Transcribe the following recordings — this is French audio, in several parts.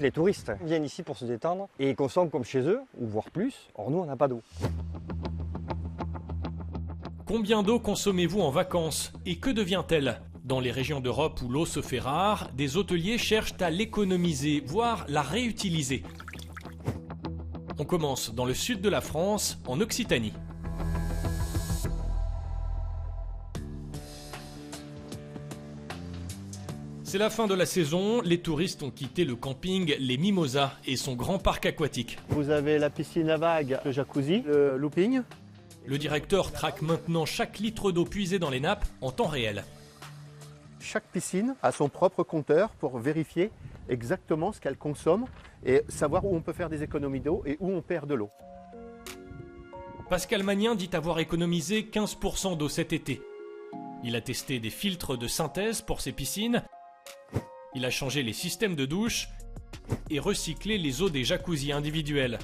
Les touristes viennent ici pour se détendre et consomment comme chez eux, ou voire plus. Or nous, on n'a pas d'eau. Combien d'eau consommez-vous en vacances et que devient-elle? Dans les régions d'Europe où l'eau se fait rare, des hôteliers cherchent à l'économiser, voire la réutiliser. On commence dans le sud de la France, en Occitanie. C'est la fin de la saison, les touristes ont quitté le camping Les Mimosas et son grand parc aquatique. Vous avez la piscine à vagues, le jacuzzi, le looping. Le directeur traque maintenant chaque litre d'eau puisée dans les nappes en temps réel. Chaque piscine a son propre compteur pour vérifier exactement ce qu'elle consomme et savoir où on peut faire des économies d'eau et où on perd de l'eau. Pascal Magnin dit avoir économisé 15% d'eau cet été. Il a testé des filtres de synthèse pour ses piscines. Il a changé les systèmes de douche et recyclé les eaux des jacuzzis individuels.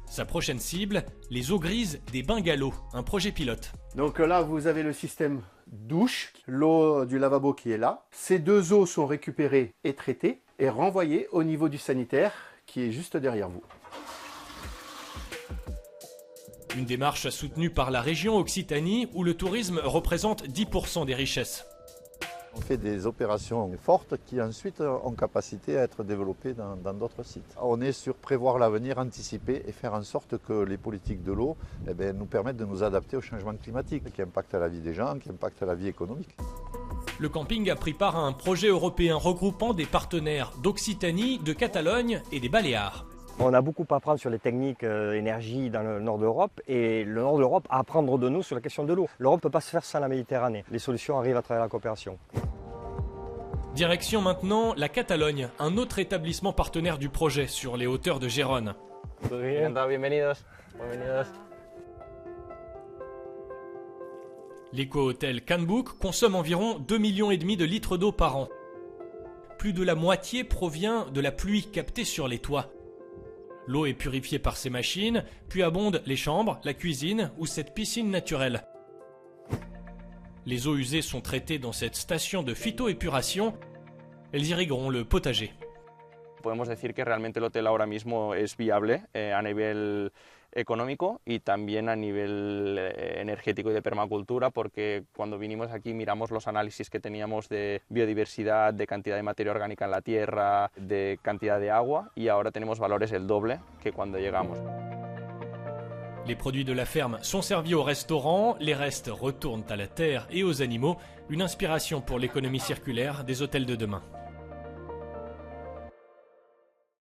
Sa prochaine cible, les eaux grises des bungalows, un projet pilote. Donc là, vous avez le système douche, l'eau du lavabo qui est là. Ces deux eaux sont récupérées et traitées et renvoyées au niveau du sanitaire qui est juste derrière vous. Une démarche soutenue par la région Occitanie où le tourisme représente 10% des richesses. On fait des opérations fortes qui ensuite ont capacité à être développées dans d'autres sites. On est sur prévoir l'avenir, anticiper et faire en sorte que les politiques de l'eau nous permettent de nous adapter au changement climatique qui impacte la vie des gens, qui impacte la vie économique. Le camping a pris part à un projet européen regroupant des partenaires d'Occitanie, de Catalogne et des Baléares. On a beaucoup à apprendre sur les techniques énergie dans le nord d'Europe et le nord d'Europe à apprendre de nous sur la question de l'eau. L'Europe ne peut pas se faire sans la Méditerranée. Les solutions arrivent à travers la coopération. Direction maintenant la Catalogne, un autre établissement partenaire du projet sur les hauteurs de Gérone. L'éco-hôtel Canbook consomme environ 2,5 millions de litres d'eau par an. Plus de la moitié provient de la pluie captée sur les toits. L'eau est purifiée par ces machines, puis abondent les chambres, la cuisine ou cette piscine naturelle. Les eaux usées sont traitées dans cette station de phytoépuration. Elles irrigueront le potager. Podemos decir que realmente el hotel ahora mismo es viable a nivel económico y también a nivel energético y de permacultura, porque cuando vinimos aquí miramos los análisis que teníamos de biodiversidad, de cantidad de materia orgánica en la tierra, de cantidad de agua, y ahora tenemos valores el doble que cuando llegamos. Les produits de la ferme sont servis au restaurant, les restes retournent à la terre et aux animaux, une inspiration pour l'économie circulaire des hôtels de demain.